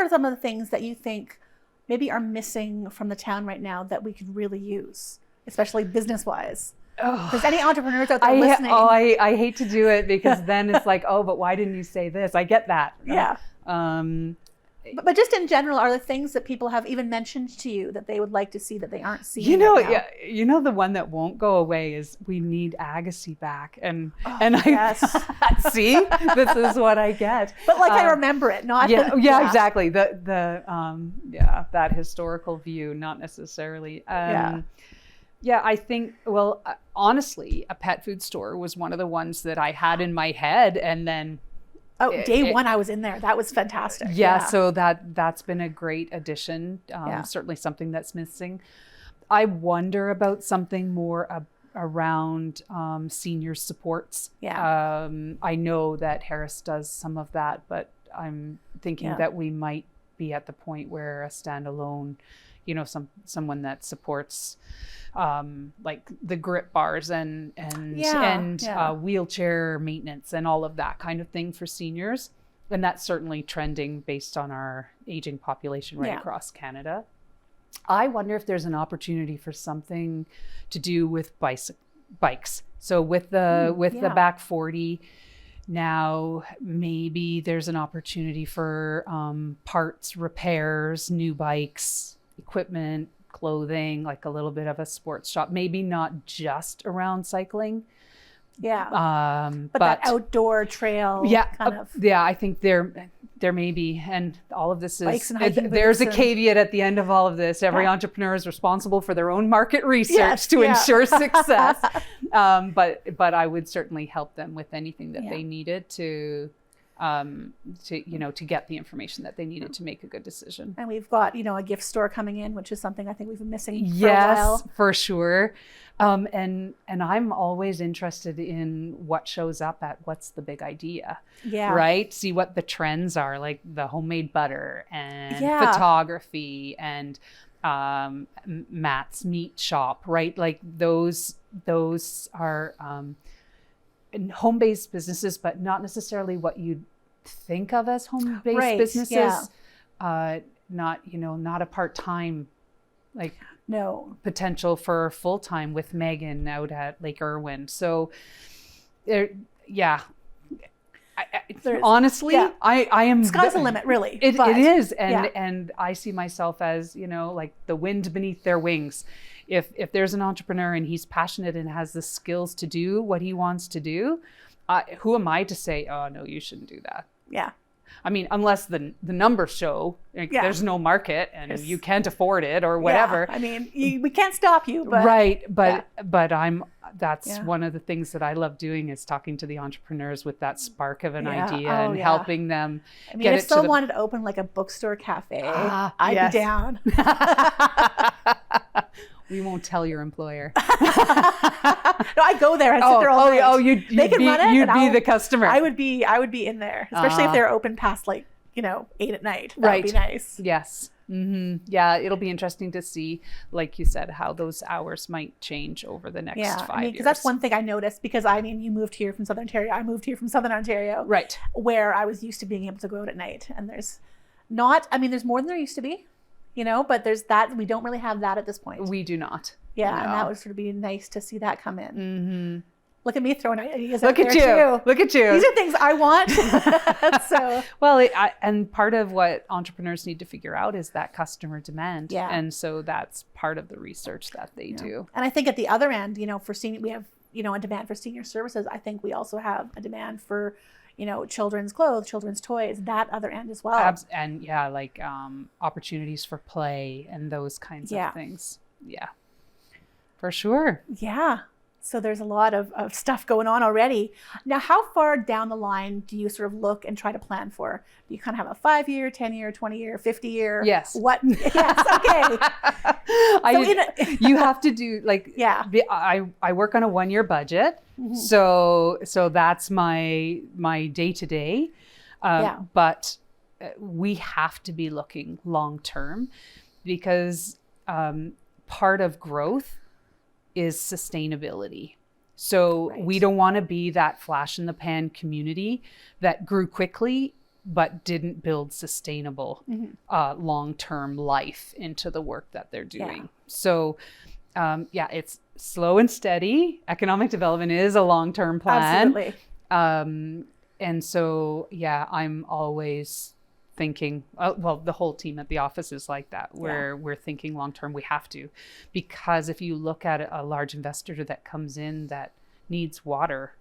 are some of the things that you think maybe are missing from the town right now that we could really use, especially business-wise? There's any entrepreneurs out there listening? I hate to do it because then it's like, oh, but why didn't you say this? I get that. Yeah. But just in general, are there things that people have even mentioned to you that they would like to see that they aren't seeing? The one that won't go away is we need Agassiz back, and yes. See, this is what I get. But I remember it, not exactly. That historical view, not necessarily. I think, honestly, a pet food store was one of the ones that I had in my head, and then. Day one I was in there. That was fantastic. So that's been a great addition. Certainly something that's missing. I wonder about something more around senior supports. I know that Harris does some of that, but I'm thinking that we might be at the point where a standalone, someone that supports like the grip bars and wheelchair maintenance and all of that kind of thing for seniors. And that's certainly trending based on our aging population across Canada. I wonder if there's an opportunity for something to do with bikes. So with the back 40 now, maybe there's an opportunity for parts, repairs, new bikes, equipment, clothing, like a little bit of a sports shop, maybe not just around cycling. But that outdoor trail kind of. I think there may be, and all of this is, there's a caveat at the end of all of this. Every entrepreneur is responsible for their own market research to ensure success. But I would certainly help them with anything that they needed to get the information that they needed to make a good decision. And we've got, a gift store coming in, which is something I think we've been missing for a while. Yes, for sure. And I'm always interested in what shows up at what's the big idea, right? See what the trends are, like the homemade butter and photography and Matt's meat shop, right? Like those are home-based businesses, but not necessarily what you'd think of as home-based businesses. Not a part-time, potential for full-time with Megan out at Lake Irwin. So honestly, I am. Sky's the limit, really. It is, and I see myself as like the wind beneath their wings. If there's an entrepreneur and he's passionate and has the skills to do what he wants to do, who am I to say, oh no, you shouldn't do that? Yeah. I mean, unless the numbers show there's no market and you can't afford it or whatever. I mean, we can't stop you. But, right. But that's one of the things that I love doing is talking to the entrepreneurs with that spark of an idea and helping them get if someone wanted to open like a bookstore cafe, I'd be down. We won't tell your employer. No, I go there and sit there all night. You'd be the customer. I would be in there, especially if they're open past 8 at night. That would be nice. Yes. Mm-hmm. Yeah, it'll be interesting to see, like you said, how those hours might change over the next 5 years. Because that's one thing I noticed, because you moved here from Southern Ontario. I moved here from Southern Ontario. Right. Where I was used to being able to go out at night. And there's more than there used to be. But there's that. We don't really have that at this point. We do not. Yeah, no. And that would sort of be nice to see that come in. Mm-hmm. Look at me throwing ideas out there too. Look at you. These are things I want. So and part of what entrepreneurs need to figure out is that customer demand. Yeah. And so that's part of the research that they do. And I think at the other end, for senior, we have a demand for senior services. I think we also have a demand for children's clothes, children's toys, that other end as well. And opportunities for play and those kinds of things. Yeah, for sure. Yeah. So there's a lot of stuff going on already. Now, how far down the line do you sort of look and try to plan for? Do you kind of have a 5-year, 10-year, 20-year, 50-year? Yes. What? Yes. Okay. You have to do I work on a 1-year budget. Mm-hmm. So that's my day-to-day. But we have to be looking long-term because part of growth is sustainability. So we don't want to be that flash in the pan community that grew quickly but didn't build sustainable long-term life into the work that they're doing. So it's slow and steady. Economic development is a long-term plan. Absolutely. And so, I'm always thinking, the whole team at the office is like that, where we're thinking long-term. We have to, because if you look at a large investor that comes in that needs water,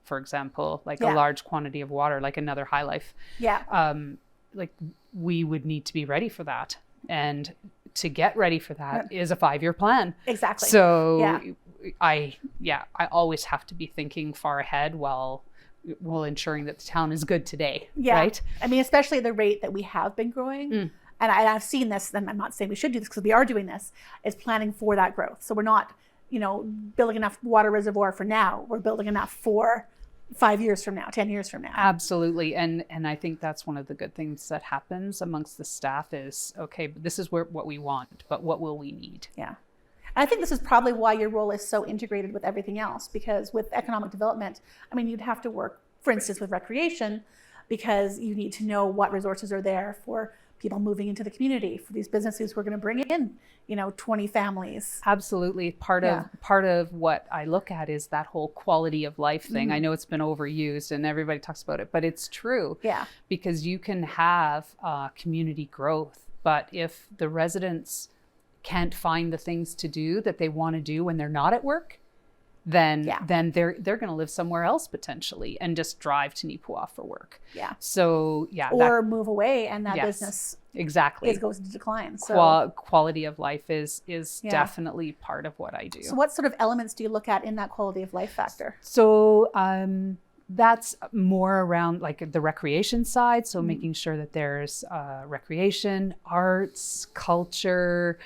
for example, like a large quantity of water, like another High Life, like we would need to be ready for that. And to get ready for that is a 5-year plan. Exactly. So I always have to be thinking far ahead while ensuring that the town is good today. Right? I mean, especially the rate that we have been growing. And I've seen this, and I'm not saying we should do this because we are doing this, is planning for that growth. So we're not, building enough water reservoir for now. We're building enough for 5 years from now, 10 years from now. Absolutely. And I think that's one of the good things that happens amongst the staff is, okay, this is what we want, but what will we need? Yeah. And I think this is probably why your role is so integrated with everything else, because with economic development, I mean, you'd have to work, for instance, with recreation, because you need to know what resources are there for people moving into the community, for these businesses who are going to bring in, 20 families. Absolutely. Part of what I look at is that whole quality of life thing. I know it's been overused and everybody talks about it, but it's true. Yeah. Because you can have community growth, but if the residents can't find the things to do that they want to do when they're not at work, then they're going to live somewhere else potentially and just drive to Neepawa for work. Yeah. So or move away, and that business goes into decline. So quality of life is definitely part of what I do. So what sort of elements do you look at in that quality of life factor? So that's more around like the recreation side. So making sure that there's recreation, arts, culture,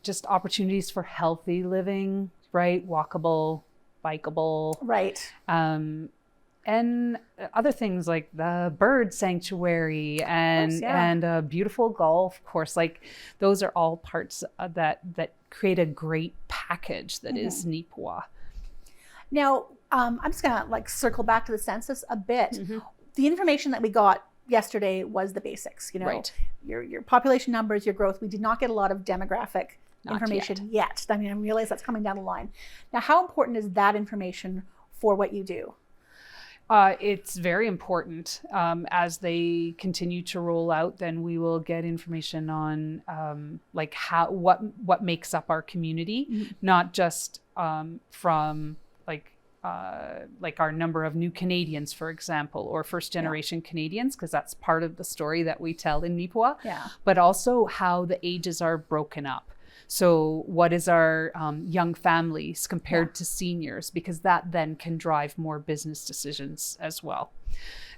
just opportunities for healthy living. Right, walkable, bikeable, right, and other things like the bird sanctuary and a beautiful golf course. Like those are all parts that create a great package that is Neepawa. Now, I'm just gonna circle back to the census a bit. The information that we got yesterday was the basics. Your population numbers, your growth. We did not get a lot of demographic information yet. I mean, I realize that's coming down the line. Now, how important is that information for what you do? It's very important. As they continue to roll out, then we will get information on what makes up our community, not just from our number of new Canadians, for example, or first generation Canadians, because that's part of the story that we tell in Neepawa, but also how the ages are broken up. So what is our young families compared to seniors, because that then can drive more business decisions as well.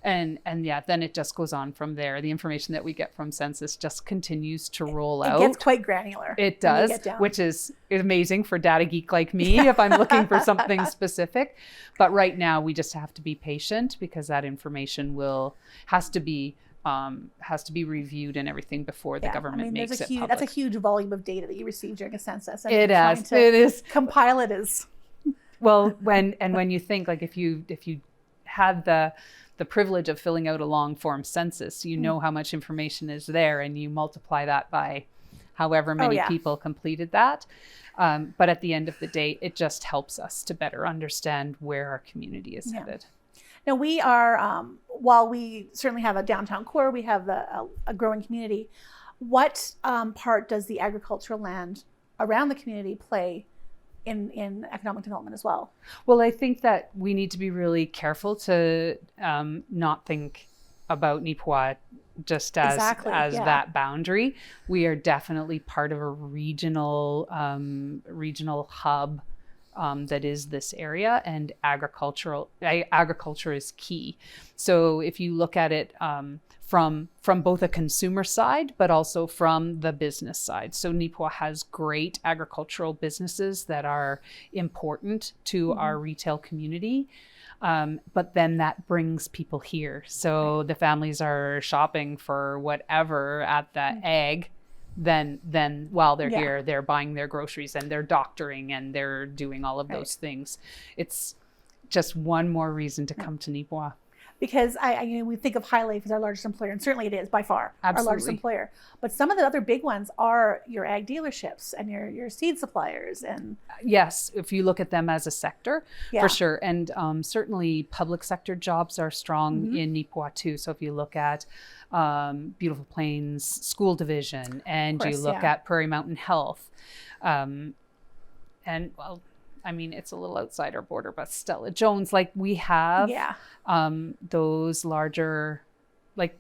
And then it just goes on from there. The information that we get from census just continues to roll out. It gets quite granular. It does, which is amazing for data geek like me if I'm looking for something specific. But right now we just have to be patient, because that information has to be reviewed and everything before the government makes it public. That's a huge volume of data that you receive during a census. And it is. Compile it is. Well, when you think, like, if you had the privilege of filling out a long form census, you know how much information is there, and you multiply that by however many people completed that. But at the end of the day, it just helps us to better understand where our community is headed. Now, we are, while we certainly have a downtown core, we have a growing community. What part does the agricultural land around the community play in economic development as well? Well, I think that we need to be really careful to not think about Neepawa just as that boundary. We are definitely part of a regional hub that is this area, and agriculture is key. So if you look at it from both a consumer side, but also from the business side. So Neepawa has great agricultural businesses that are important to our retail community. But then that brings people here. So the families are shopping for whatever at the ag. Then while they're here, they're buying their groceries and they're doctoring and they're doing all of those things. It's just one more reason to come to Neepawa. Because we think of High Life as our largest employer, and certainly it is by far our largest employer. But some of the other big ones are your ag dealerships and your seed suppliers. And yes, if you look at them as a sector, for sure. And certainly public sector jobs are strong in Neepawa too. So if you look at Beautiful Plains School Division, and you look at Prairie Mountain Health, and well, I mean, it's a little outside our border, but Stella Jones, like we have those larger, like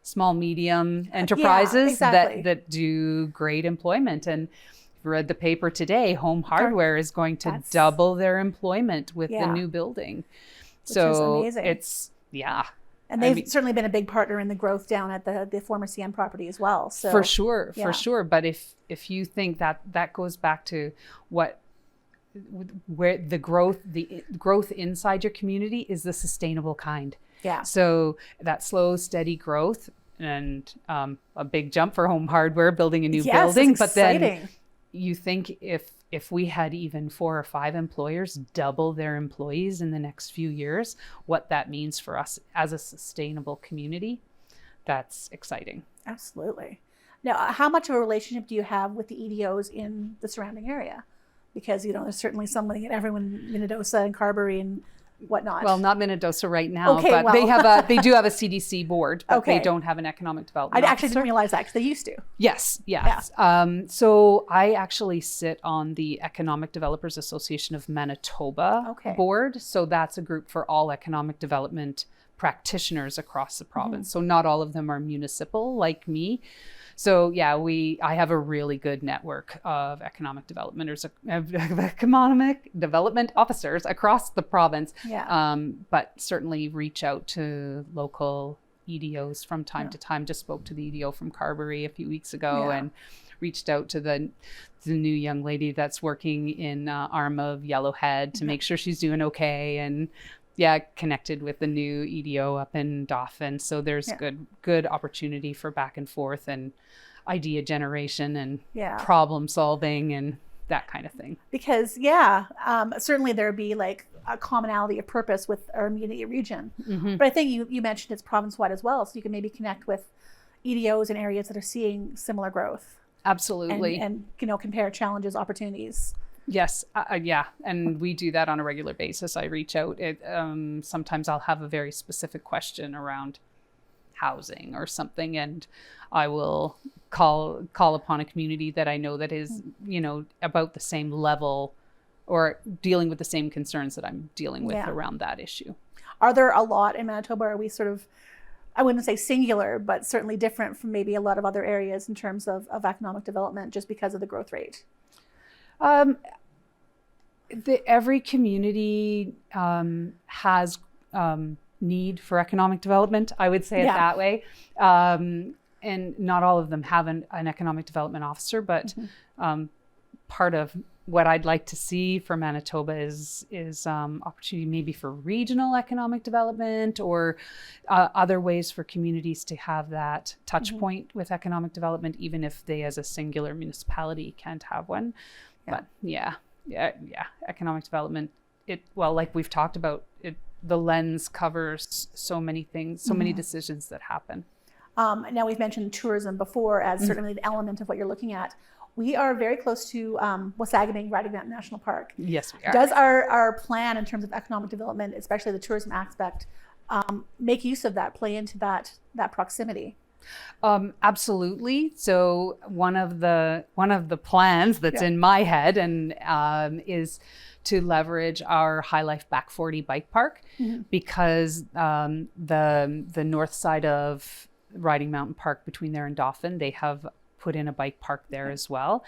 small, medium enterprises that do great employment. And if you read the paper today, Home Hardware is going to double their employment with the new building. Which is amazing. It's, and they've certainly been a big partner in the growth down at the former CN property as well. So for sure. But if you think that goes back to where the growth inside your community is the sustainable kind. Yeah. So that slow, steady growth, and a big jump for Home Hardware building a new building. But then you think if we had even 4 or 5 employers double their employees in the next few years, what that means for us as a sustainable community, that's exciting. Absolutely. Now, how much of a relationship do you have with the EDOs in the surrounding area? Because, there's certainly somebody in everyone, Minnedosa and Carberry and whatnot. Well, not Minnedosa right now, but they do have a CDC board, but they don't have an economic development officer. Actually didn't realize that because they used to. Yes. Yeah. So I actually sit on the Economic Developers Association of Manitoba board. So that's a group for all economic development practitioners across the province. So not all of them are municipal like me. So I have a really good network of economic development officers across the province. But certainly reach out to local EDOs from time to time. Just spoke to the EDO from Carberry a few weeks ago and reached out to the new young lady that's working in Arm of Yellowhead to make sure she's doing okay, and connected with the new EDO up in Dauphin. So there's good opportunity for back and forth and idea generation and problem solving and that kind of thing. Because certainly there'd be like a commonality of purpose with our immediate region. But I think you mentioned it's province-wide as well, so you can maybe connect with EDOs in areas that are seeing similar growth. Absolutely. And compare challenges, opportunities. Yes. And we do that on a regular basis. I reach out. Sometimes I'll have a very specific question around housing or something, and I will call upon a community that I know that is, about the same level or dealing with the same concerns that I'm dealing with around that issue. Are there a lot in Manitoba? Are we sort of, I wouldn't say singular, but certainly different from maybe a lot of other areas in terms of economic development just because of the growth rate? Every community has need for economic development. I would say it that way. And not all of them have an economic development officer, but part of what I'd like to see for Manitoba is opportunity maybe for regional economic development or other ways for communities to have that touch point with economic development, even if they as a singular municipality can't have one. But economic development, like we've talked about, the lens covers so many things, so many decisions that happen. Now we've mentioned tourism before as certainly an element of what you're looking at. We are very close to Wasagaming Riding Mountain National Park. Yes, we are. Does our plan in terms of economic development, especially the tourism aspect, make use of that, play into that proximity? Absolutely. So one of the plans that's in my head and is to leverage our High Life Back 40 bike park because the north side of Riding Mountain Park between there and Dauphin, they have put in a bike park there as well.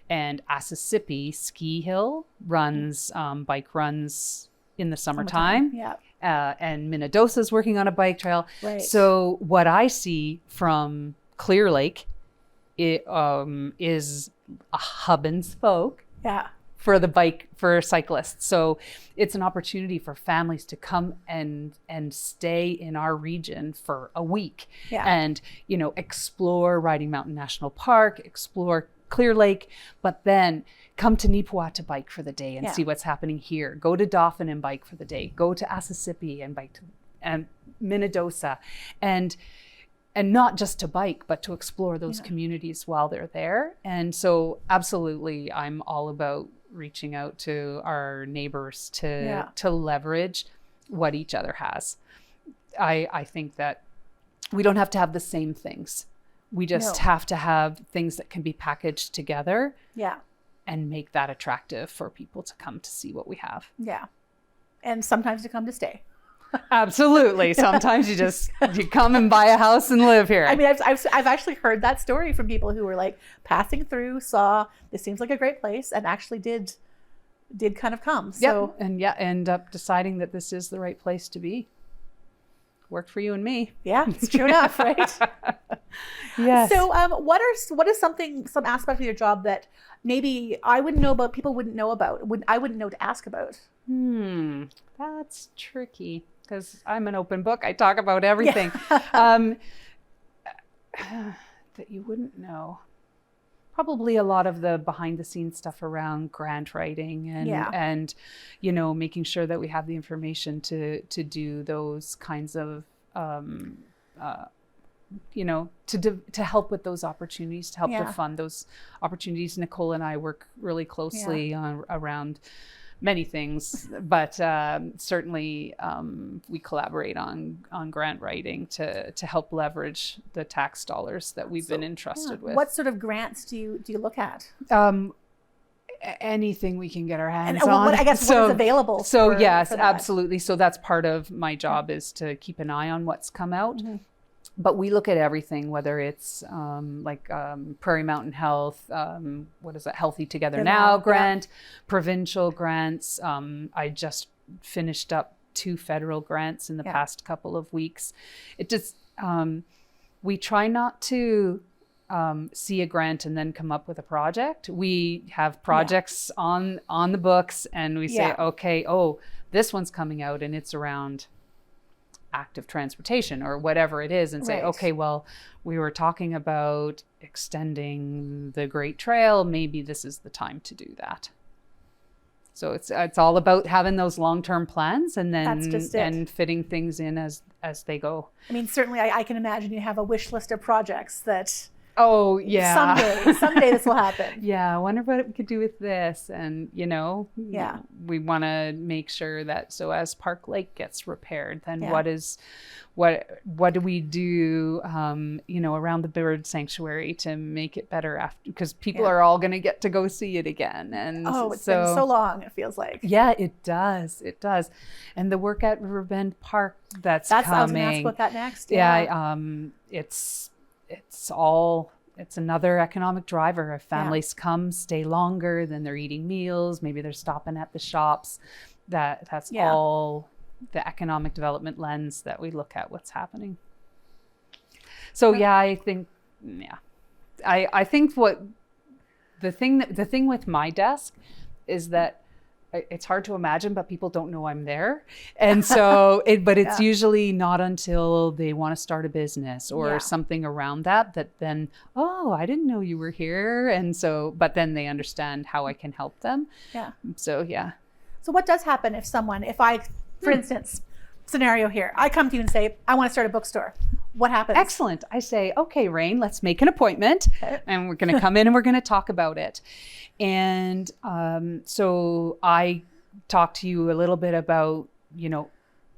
And Assisipi Ski Hill runs bike runs in the summertime. And Minnedosa's working on a bike trail. Right. So what I see from Clear Lake is a hub and spoke for cyclists. So it's an opportunity for families to come and stay in our region for a week and, explore Riding Mountain National Park, explore Clear Lake, but then come to Neepawa to bike for the day and see what's happening here. Go to Dauphin and bike for the day. Go to Assisipi and bike Minnedosa, and not just to bike, but to explore those communities while they're there. And so absolutely, I'm all about reaching out to our neighbors to leverage what each other has. I think that we don't have to have the same things. We just have to have things that can be packaged together and make that attractive for people to come to see what we have. Yeah. And sometimes to come to stay. Absolutely. Sometimes you come and buy a house and live here. I mean, I've actually heard that story from people who were like passing through, saw this seems like a great place, and actually did kind of come. So and end up deciding that this is the right place to be. Worked for you and me. Yeah, it's true enough, right? Yes. So what is some aspect of your job that maybe I wouldn't know about, people wouldn't know about, I wouldn't know to ask about? That's tricky because I'm an open book. I talk about everything that you wouldn't know. Probably a lot of the behind the scenes stuff around grant writing and making sure that we have the information to do those kinds of to help with those opportunities, to help to fund those opportunities. Nicole and I work really closely around many things, but certainly we collaborate on grant writing to help leverage the tax dollars that we've been entrusted with. What sort of grants do you look at? Anything we can get our hands on. I guess what is available. So yes, absolutely. So that's part of my job is to keep an eye on what's come out. Mm-hmm. But we look at everything, whether it's Prairie Mountain Health, what is that, Healthy Together Now grant, provincial grants. I just finished up 2 federal grants in the past couple of weeks. It just, we try not to see a grant and then come up with a project. We have projects on the books and we say, okay, this one's coming out and it's around active transportation or whatever it is, and say, okay, well, we were talking about extending the Great Trail. Maybe this is the time to do that. So it's all about having those long-term plans and then fitting things in as they go. I mean, certainly I can imagine you have a wish list of projects that someday this will happen. Yeah, I wonder what we could do with this. And, we want to make sure that, so as Park Lake gets repaired, then what do we do, around the bird sanctuary to make it better after, because people are all going to get to go see it again. And it's been so long, it feels like. Yeah, it does. It does. And the work at Riverbend Park that's coming. I was going to ask about that next. Yeah, it's another economic driver. If families come, stay longer, then they're eating meals, maybe they're stopping at the shops. That's all the economic development lens that we look at what's happening. So I think what the thing with my desk is that it's hard to imagine, but people don't know I'm there. And so, it's usually not until they want to start a business or something around that then, I didn't know you were here. And so, but then they understand how I can help them. Yeah. So, So what does happen if I, for instance, scenario here, I come to you and say, I want to start a bookstore. What happens? Excellent. I say, okay, Rain, let's make an appointment and we're going to come in and we're going to talk about it. And so I talk to you a little bit about,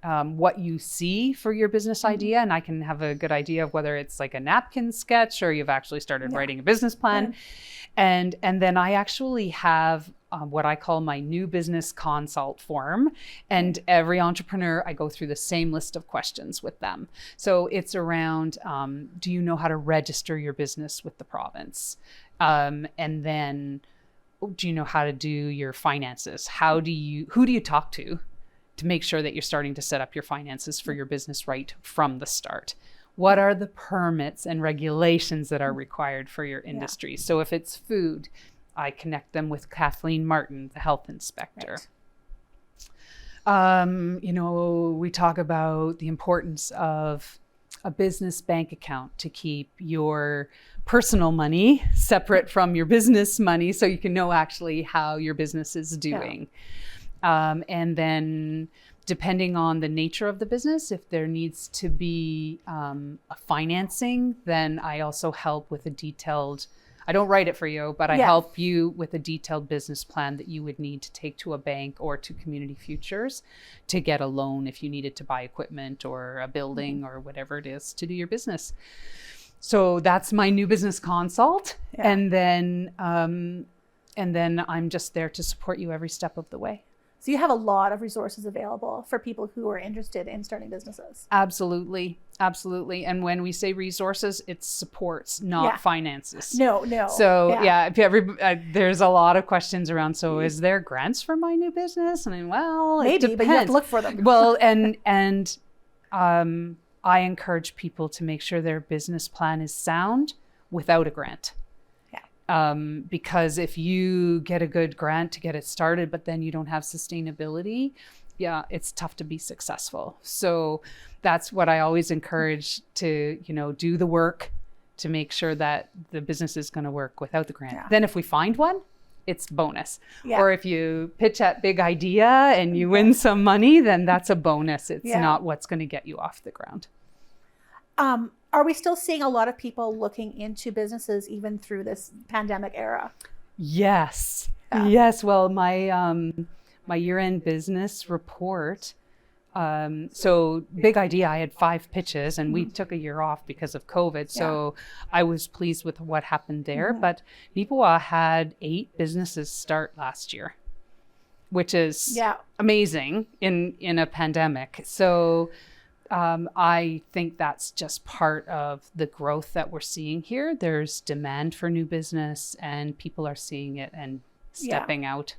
what you see for your business idea. And I can have a good idea of whether it's like a napkin sketch or you've actually started writing a business plan. And then I actually have what I call my new business consult form. And every entrepreneur, I go through the same list of questions with them. So it's around, do you know how to register your business with the province? And then, do you know how to do your finances? Who do you talk to make sure that you're starting to set up your finances for your business right from the start? What are the permits and regulations that are required for your industry? So if it's food, I connect them with Kathleen Martin, the health inspector. We talk about the importance of a business bank account to keep your personal money separate from your business money so you can know actually how your business is doing. And then depending on the nature of the business, if there needs to be a financing, then I also help with a detailed, I don't write it for you, but I help you with a detailed business plan that you would need to take to a bank or to Community Futures to get a loan if you needed to buy equipment or a building or whatever it is to do your business. So that's my new business consult. Yeah. And then I'm just there to support you every step of the way. So you have a lot of resources available for people who are interested in starting businesses. Absolutely. Absolutely. And when we say resources, it's supports, not finances. No. So there's a lot of questions around, so is there grants for my new business? And maybe, but you have to look for them. Well, and I encourage people to make sure their business plan is sound without a grant. Because if you get a good grant to get it started, but then you don't have sustainability, it's tough to be successful. So that's what I always encourage to, do the work to make sure that the business is going to work without the grant. Then if we find one, it's bonus. Or if you pitch that big idea and you win some money, then that's a bonus. It's not what's going to get you off the ground. Are we still seeing a lot of people looking into businesses even through this pandemic era? Yes. Yes. Well, my year-end business report. So big idea. I had 5 pitches and we took a year off because of COVID. So I was pleased with what happened there. But Neepawa had 8 businesses start last year, which is amazing in a pandemic. So I think that's just part of the growth that we're seeing here. There's demand for new business and people are seeing it and stepping out.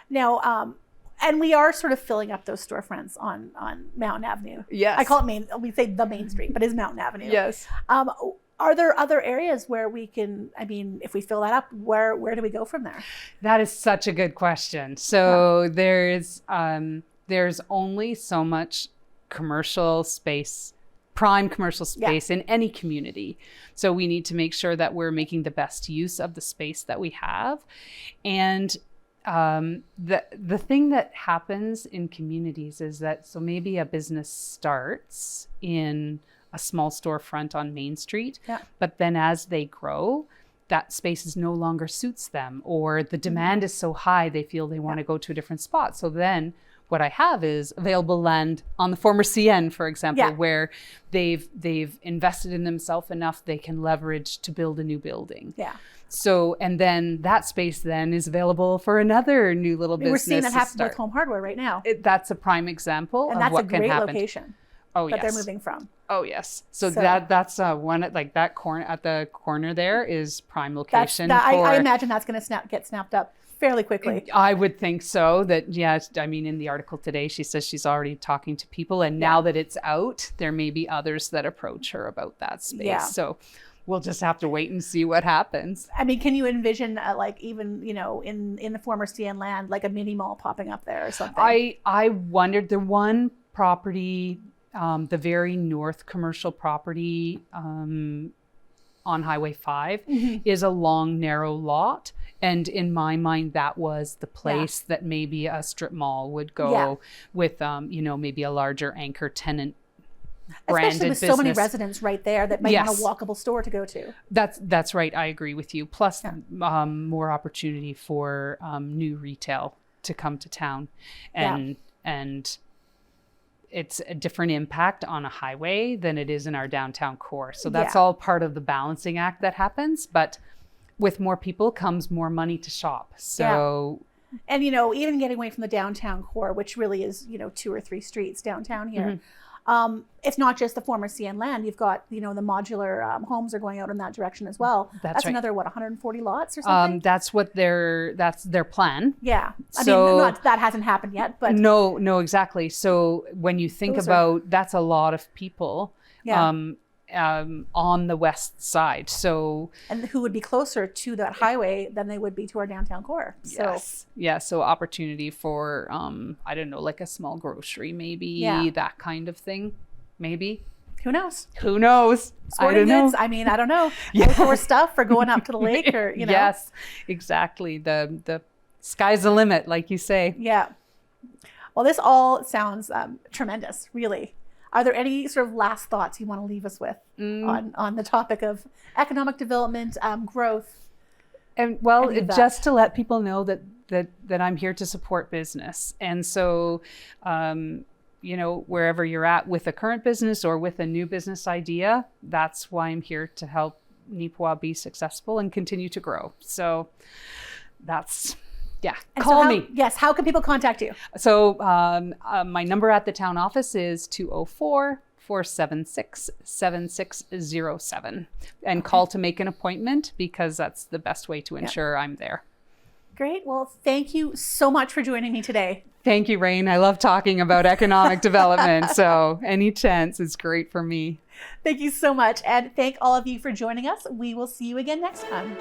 Now, and we are sort of filling up those storefronts on Mountain Avenue. Yes. I call it we say the Main Street, but it's Mountain Avenue. Yes. Are there other areas where we can, if we fill that up, where do we go from there? That is such a good question. So there's only so much commercial space, prime commercial space in any community. So we need to make sure that we're making the best use of the space that we have. And the thing that happens in communities is that, so maybe a business starts in a small storefront on Main Street, but then as they grow, that space no longer suits them, or the demand is so high they feel they want to go to a different spot. So then what I have is available land on the former CN, for example, where they've invested in themselves enough they can leverage to build a new building. So, and then that space then is available for another new little business. We're seeing that happen with Home Hardware right now. That's a prime example of what can happen. And that's a great location that they're moving from. Oh, yes. So that's one, like that corner, at the corner there is prime location. I imagine that's going to get snapped up fairly quickly. I would think so. In the article today, she says she's already talking to people, and now that it's out, there may be others that approach her about that space. So we'll just have to wait and see what happens. Can you envision even, in the former CN land, like a mini mall popping up there or something? I wondered, the one property, the very north commercial property on Highway 5 is a long, narrow lot. And in my mind, that was the place that maybe a strip mall would go with, maybe a larger anchor tenant branded especially with business. So many residents right there that might want a walkable store to go to. That's right. I agree with you. Plus more opportunity for new retail to come to town. And it's a different impact on a highway than it is in our downtown core. So that's all part of the balancing act that happens. But with more people comes more money to shop. So, and even getting away from the downtown core, which really is 2 or 3 streets downtown here. It's not just the former CN land. You've got the modular homes are going out in that direction as well. That's right. Another 140 lots or something. That's their plan. Yeah, that hasn't happened yet, but no, exactly. So when you think about that's a lot of people. On the west side. And who would be closer to that highway than they would be to our downtown core. So opportunity for like a small grocery, maybe that kind of thing, maybe. Who knows? I Sporting don't goods. know. I don't know. Outdoor stuff for going up to the lake, or Yes, exactly. The sky's the limit, like you say. Yeah. Well, this all sounds tremendous, really. Are there any sort of last thoughts you want to leave us with on the topic of economic development, growth? And well, just to let people know that I'm here to support business. And so, you know, wherever you're at with a current business or with a new business idea, that's why I'm here to help Neepawa be successful and continue to grow. So that's, yeah, call me. Yes, how can people contact you? So my number at the town office is 204-476-7607. And call to make an appointment, because that's the best way to ensure I'm there. Great. Well, thank you so much for joining me today. Thank you, Rain. I love talking about economic development. So any chance is great for me. Thank you so much. And thank all of you for joining us. We will see you again next time.